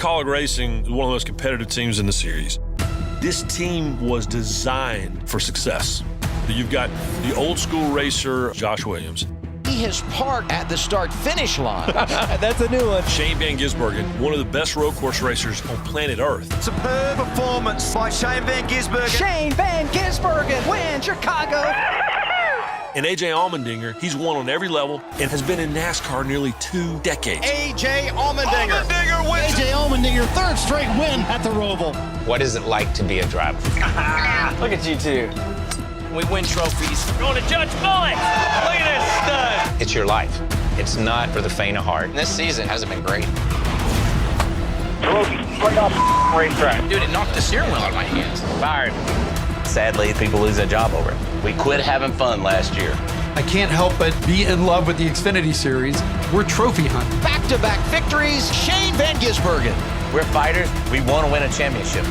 Kaulig Racing is one of the most competitive teams in the series. This team was designed for success. You've got the old school racer, Josh Williams. He has parked at the start-finish line. That's a new one. Shane Van Gisbergen, one of the best road course racers on planet Earth. Superb performance by Shane Van Gisbergen. Shane Van Gisbergen wins Chicago. And A.J. Allmendinger, he's won on every level and has been in NASCAR nearly 2 decades. A.J. Allmendinger. Allmendinger wins. A.J. Allmendinger, third straight win at the Roval. What is it like to be a driver? Look at you two. We win trophies. Going to Judge Mullets. Look at this stud. It's your life. It's not for the faint of heart. This season hasn't been great. Trophy straight off racetrack. Dude, it knocked the steering wheel out of my hands. Fired. Sadly, people lose their job over it. We quit having fun last year. I can't help but be in love with the Xfinity Series. We're trophy hunting. Back-to-back victories, Shane Van Gisbergen. We're fighters. We want to win a championship.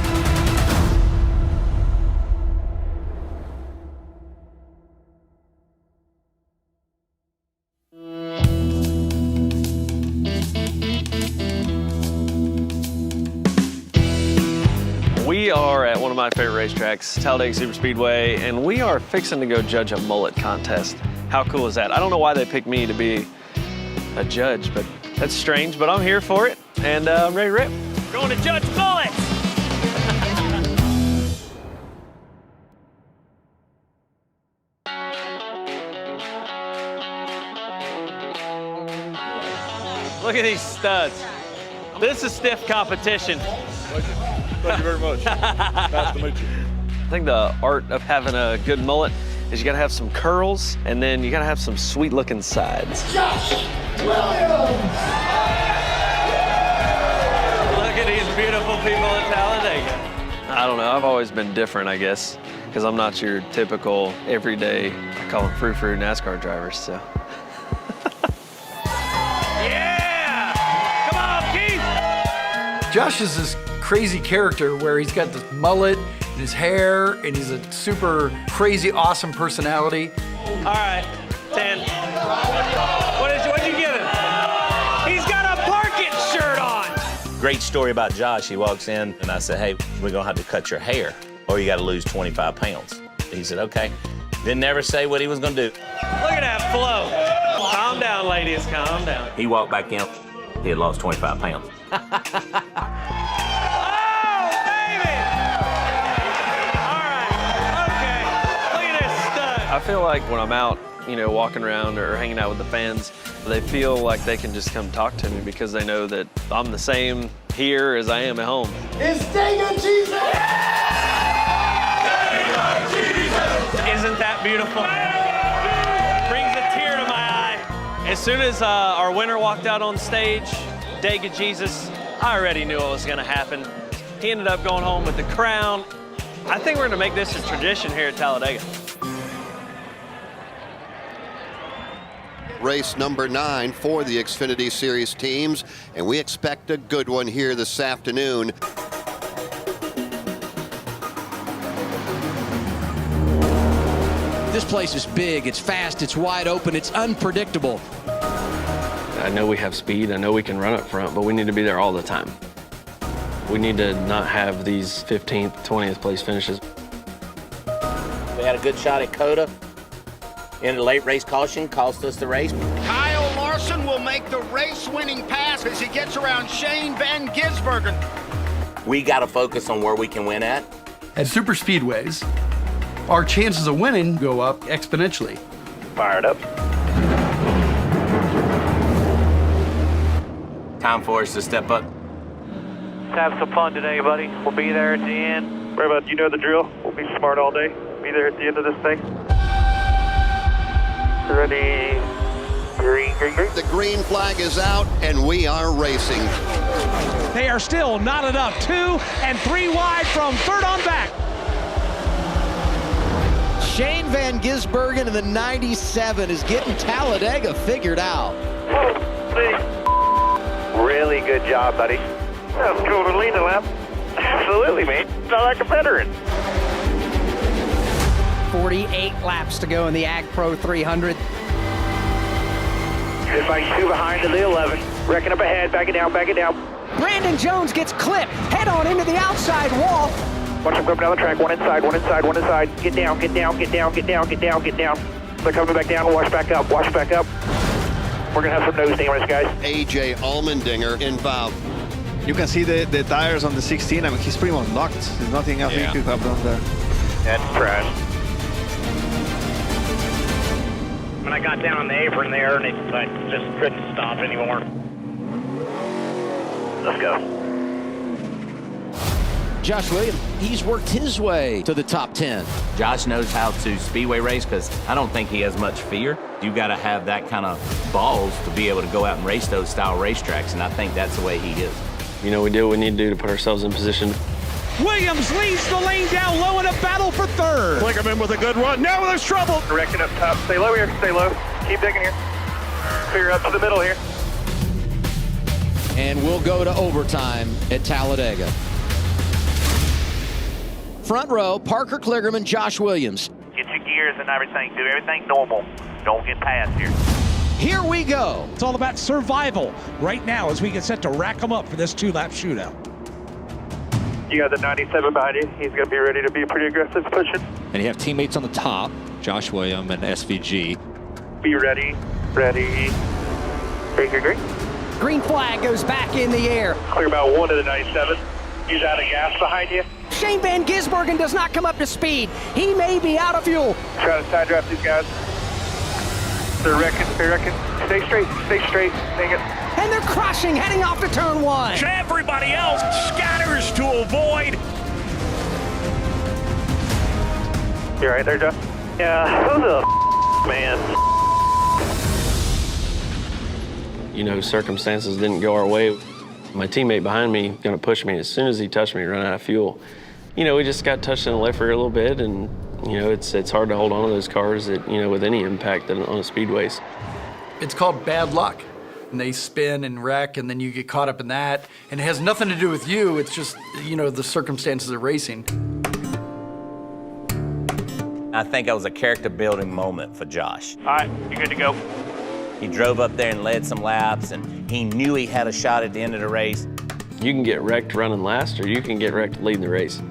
We are at one of my favorite racetracks, Talladega Superspeedway, and we are fixing to go judge a mullet contest. How cool is that? I don't know why they picked me to be a judge, but that's strange, but I'm here for it, and I'm ready to rip. Going to judge mullets! Look at these studs. This is stiff competition. Thank you very much. Nice to meet you. I think the art of having a good mullet is you gotta have some curls, and then you gotta have some sweet looking sides. Josh Williams! Look at these beautiful people in Talladega. I don't know, I've always been different, I guess, because I'm not your typical everyday, I call them frou-frou NASCAR drivers, so. Yeah! Come on, Keith! Josh is this crazy character where he's got this mullet and his hair, and he's a super crazy, awesome personality. All right, 10. What'd you give him? He's got a Park It shirt on. Great story about Josh. He walks in, and I said, hey, we're going to have to cut your hair, or you got to lose 25 pounds. He said, okay. Didn't ever say what he was going to do. Look at that flow. Calm down, ladies, calm down. He walked back in. He had lost 25 pounds. I feel like when I'm out, you know, walking around or hanging out with the fans, they feel like they can just come talk to me because they know that I'm the same here as I am at home. It's Dega Jesus! Isn't that beautiful? Brings a tear to my eye. As soon as our winner walked out on stage, Dega Jesus, I already knew what was gonna happen. He ended up going home with the crown. I think we're gonna make this a tradition here at Talladega. Race number 9 for the Xfinity Series teams, and we expect a good one here this afternoon. This place is big, it's fast, it's wide open, it's unpredictable. I know we have speed, I know we can run up front, but we need to be there all the time. We need to not have these 15th, 20th place finishes. We had a good shot at Coda. In a late race caution, cost us the race. Kyle Larson will make the race-winning pass as he gets around Shane Van Gisbergen. We got to focus on where we can win at. At super speedways, our chances of winning go up exponentially. Fired up. Time for us to step up. Have some fun today, buddy. We'll be there at the end. Right about, you know the drill. We'll be smart all day. Be there at the end of this thing. Ready, green, green, green. The green flag is out, and we are racing. They are still knotted up, 2 and 3 wide from third on back. Shane Van Gisbergen in the 97 is getting Talladega figured out. Really good job, buddy. That was cool to lead the lap. Absolutely, man. Felt like a veteran. 48 laps to go in the Ag Pro 300. Just like 2 behind to the 11. Wrecking up ahead, back it down, back it down. Brandon Jones gets clipped, head on into the outside wall. Watch them coming down the track. One inside, one inside, one inside. Get down, get down, get down, get down, get down, get down. They're coming back down. Wash back up, wash back up. We're going to have some nose damage, guys. AJ Allmendinger involved. You can see the tires on the 16. I mean, he's pretty much knocked. There's nothing else he could have done there. That's crashed. When I got down on the apron there, and I just couldn't stop anymore. Let's go. Josh Williams, he's worked his way to the top 10. Josh knows how to speedway race because I don't think he has much fear. You got to have that kind of balls to be able to go out and race those style racetracks, and I think that's the way he is. You know, we do what we need to do to put ourselves in position. Williams leads the lane down low in a battle for third. Klingerman with a good run. Now there's trouble. Directing up top. Stay low here, stay low. Keep digging here. Clear up to the middle here. And we'll go to overtime at Talladega. Front row, Parker Kligerman, Josh Williams. Get your gears and everything. Do everything normal. Don't get past here. Here we go. It's all about survival right now as we get set to rack them up for this 2-lap shootout. You got the 97 behind you. He's going to be ready to be pretty aggressive pushing. And you have teammates on the top, Josh Williams and SVG. Be ready. Ready. Green. Green flag goes back in the air. Clear about 1 to the 97. He's out of gas behind you. Shane Van Gisbergen does not come up to speed. He may be out of fuel. Try to side draft these guys. They're wrecking. Stay straight. Dang it. And they're crushing, heading off to turn 1. Everybody else scatters to avoid. You all right there, Jeff? Yeah, who the man? You know, circumstances didn't go our way. My teammate behind me going to push me. As soon as he touched me, run out of fuel. You know, we just got touched in the left rear a little bit, and you know, it's hard to hold on to those cars that, you know, with any impact on a speedways. It's called bad luck. And they spin and wreck, and then you get caught up in that. And it has nothing to do with you. It's just, you know, the circumstances of racing. I think it was a character-building moment for Josh. All right, you're good to go. He drove up there and led some laps, and he knew he had a shot at the end of the race. You can get wrecked running last, or you can get wrecked leading the race.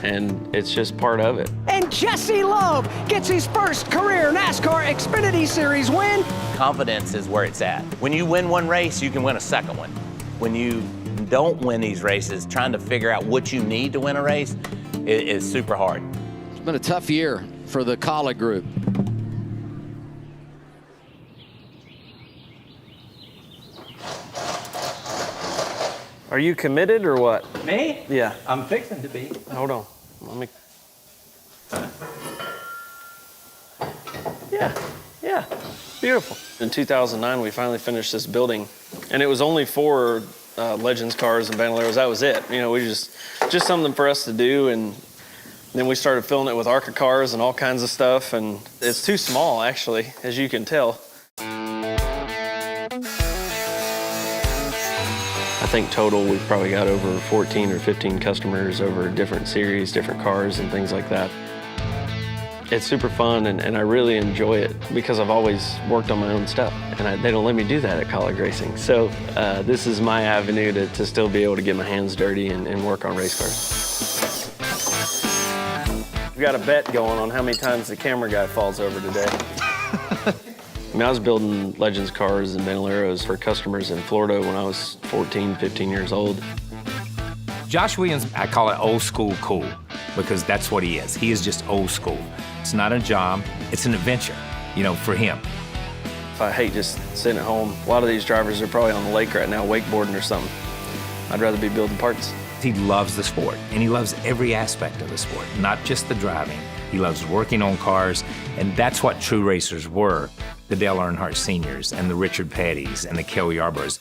And it's just part of it. And Jesse Love gets his first career NASCAR Xfinity Series win. Confidence is where it's at. When you win one race, you can win a second one. When you don't win these races, trying to figure out what you need to win a race is super hard. It's been a tough year for the Kaulig group. Are you committed or what? Me? Yeah. I'm fixing to be. Hold on. Let me. Yeah. Beautiful. In 2009, we finally finished this building, and it was only for Legends cars and Bandoleros. That was it. You know, we just something for us to do, and then we started filling it with ARCA cars and all kinds of stuff, and it's too small, actually, as you can tell. I think total we've probably got over 14 or 15 customers over different series, different cars and things like that. It's super fun, and I really enjoy it because I've always worked on my own stuff, and they don't let me do that at Kaulig Racing. So this is my avenue to still be able to get my hands dirty and work on race cars. We've got a bet going on how many times the camera guy falls over today. I mean, I was building Legends cars and Bandoleros for customers in Florida when I was 14, 15 years old. Josh Williams, I call it old school cool, because that's what he is. He is just old school. It's not a job, it's an adventure, you know, for him. I hate just sitting at home. A lot of these drivers are probably on the lake right now, wakeboarding or something. I'd rather be building parts. He loves the sport, and he loves every aspect of the sport, not just the driving. He loves working on cars, and that's what true racers were. The Dale Earnhardt Seniors and the Richard Pettys and the Kelly Yarboroughs.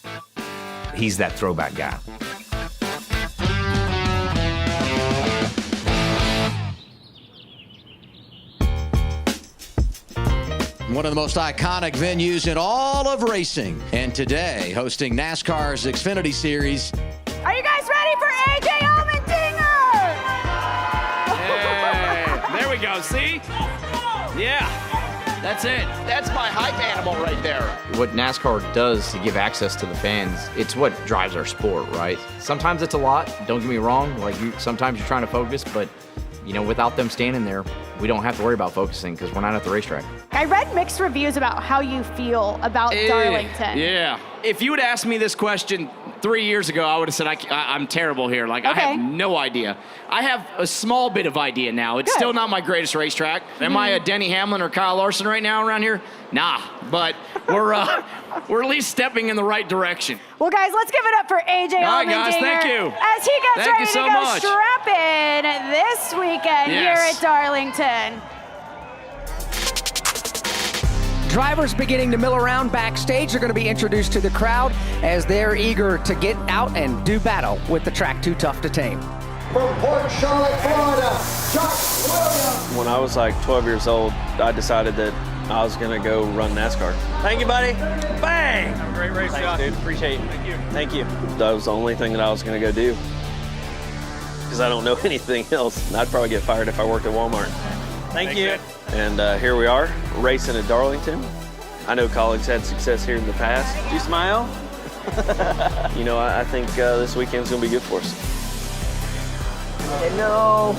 He's that throwback guy. One of the most iconic venues in all of racing. And today, hosting NASCAR's Xfinity Series. Are you guys ready for AJ Allmendinger? Hey, there we go, see? Yeah. That's it. That's my hype animal right there. What NASCAR does to give access to the fans, it's what drives our sport, right? Sometimes it's a lot, don't get me wrong. Like, sometimes you're trying to focus, but, you know, without them standing there, we don't have to worry about focusing because we're not at the racetrack. I read mixed reviews about how you feel about Darlington. Yeah. If you would ask me this question 3 years ago, I would have said I'm terrible here. Like, Okay. I have no idea. I have a small bit of idea now. It's still not my greatest racetrack. Am I a Denny Hamlin or Kyle Larson right now around here? Nah, but we're at least stepping in the right direction. Well, guys, let's give it up for AJ All right, guys, Allmendinger thank you. as he gets Thank ready you so to go much. strap in this weekend here Yes. at Darlington. Drivers beginning to mill around backstage are going to be introduced to the crowd as they're eager to get out and do battle with the track too tough to tame. From Port Charlotte, Florida, Josh Williams. When I was like 12 years old, I decided that I was going to go run NASCAR. Thank you, buddy. Bang! Great race, Josh. Dude. Appreciate it. Thank you. Thank you. That was the only thing that I was going to go do. Because I don't know anything else. I'd probably get fired if I worked at Walmart. Thank you. And here we are, racing at Darlington. I know Kaulig's had success here in the past. Do you smile? You know, I think this weekend's going to be good for us. No.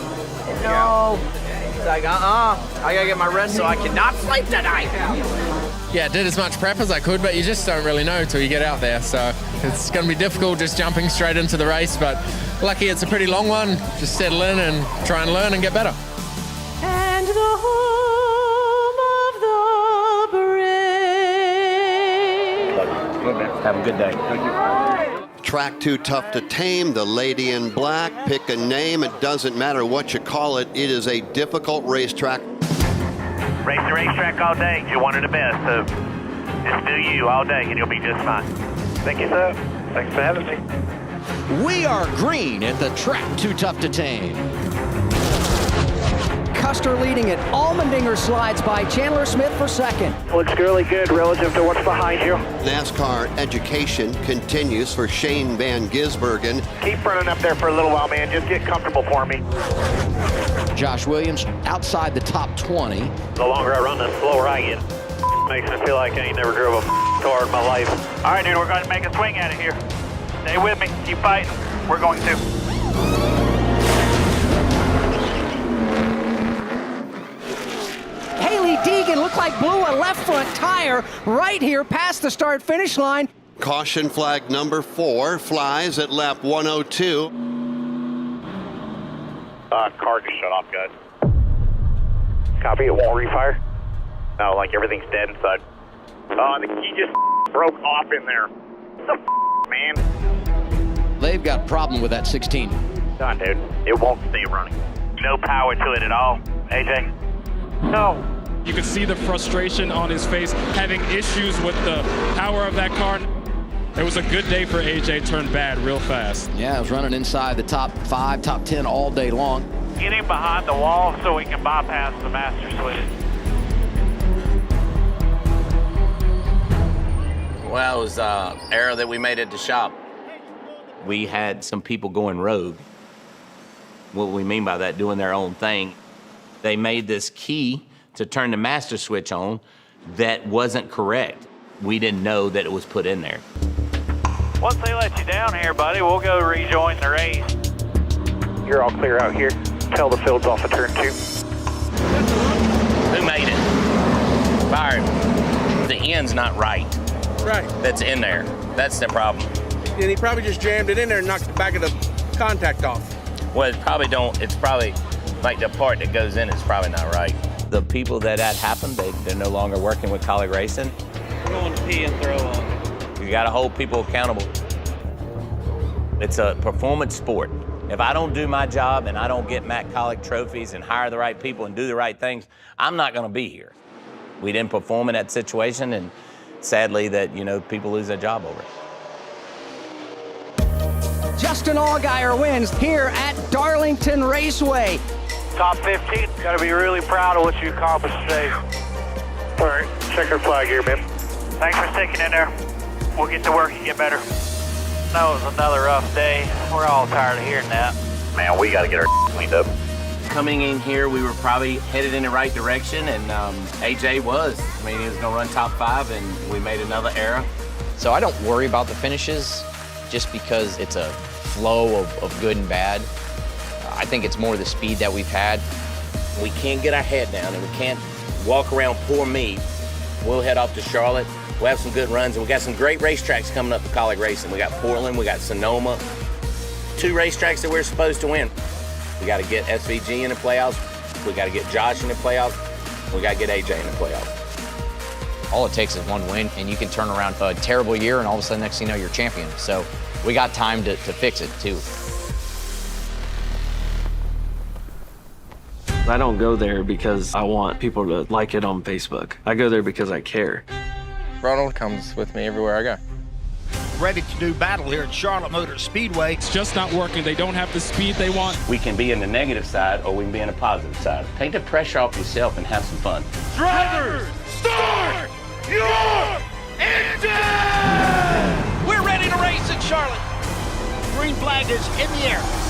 He's like, I gotta get my rest so I cannot sleep tonight. Yeah, did as much prep as I could, but you just don't really know till you get out there. So it's going to be difficult just jumping straight into the race, but lucky it's a pretty long one. Just settle in and try and learn and get better. And the home of the brave. Have a good day. Thank you. Track too tough to tame, the lady in black, pick a name, it doesn't matter what you call it, it is a difficult racetrack. Race the racetrack all day, you're one of the best, so just do you all day and you'll be just fine. Thank you, sir. Thanks for having me. We are green at the track too tough to tame. Custer leading it. Allmendinger slides by Chandler Smith for second. Looks really good relative to what's behind you. NASCAR education continues for Shane Van Gisbergen. Keep running up there for a little while, man. Just get comfortable for me. Josh Williams outside the top 20. The longer I run, the slower I get. Makes me feel like I ain't never drove a car in my life. All right, dude, we're going to make a swing at it here. Stay with me. Keep fighting. We're going to. Haley Deegan looked like blew a left front tire right here past the start-finish line. Caution flag number 4 flies at lap 102. Car just shut off, guys. Copy, it won't refire? No, like everything's dead inside. The key just broke off in there. What the man? They've got a problem with that 16. Done, dude. It won't stay running. No power to it at all. AJ? No. You could see the frustration on his face, having issues with the power of that car. It was a good day for AJ, turned bad real fast. Yeah, it was running inside the top 5, top 10 all day long. Get him behind the wall so we can bypass the master switch. Well, it was an error that we made at the shop. We had some people going rogue. What we mean by that, doing their own thing. They made this key to turn the master switch on that wasn't correct. We didn't know that it was put in there. Once they let you down here, buddy, we'll go rejoin the race. You're all clear out here. Tell the fields off of turn 2. Who made it? Byron. The end's not right. Right. That's in there. That's the problem. And he probably just jammed it in there and knocked the back of the contact off. Well, it's probably like the part that goes in is probably not right. The people that happened, they're no longer working with Kaulig Racing. We're going to pee and throw up. You got to hold people accountable. It's a performance sport. If I don't do my job and I don't get Matt Kaulig trophies and hire the right people and do the right things, I'm not going to be here. We didn't perform in that situation, and sadly that, people lose their job over it. Justin Allgaier wins here at Darlington Raceway. Top 15. Got to be really proud of what you accomplished today. All right, checker flag here, man. Thanks for sticking in there. We'll get to work and get better. That was another rough day. We're all tired of hearing that. Man, we got to get our cleaned up. coming in here, we were probably headed in the right direction, and AJ was. I mean, he was going to run top 5, and we made another era. So I don't worry about the finishes just because it's a flow of good and bad. I think it's more the speed that we've had. We can't get our head down, and we can't walk around poor me. We'll head off to Charlotte. We'll have some good runs, and we got some great racetracks coming up for Kaulig Racing. We got Portland, we got Sonoma. 2 racetracks that we're supposed to win. We got to get SVG in the playoffs. We got to get Josh in the playoffs. We got to get AJ in the playoffs. All it takes is one win, and you can turn around a terrible year, and all of a sudden, next thing you know, you're champion. So we got time to fix it, too. I don't go there because I want people to like it on Facebook. I go there because I care. Ronald comes with me everywhere I go. Ready to do battle here at Charlotte Motor Speedway. It's just not working. They don't have the speed they want. We can be in the negative side, or we can be in the positive side. Take the pressure off yourself and have some fun. Drivers, start your engine! We're ready to race in Charlotte. Green flag is in the air.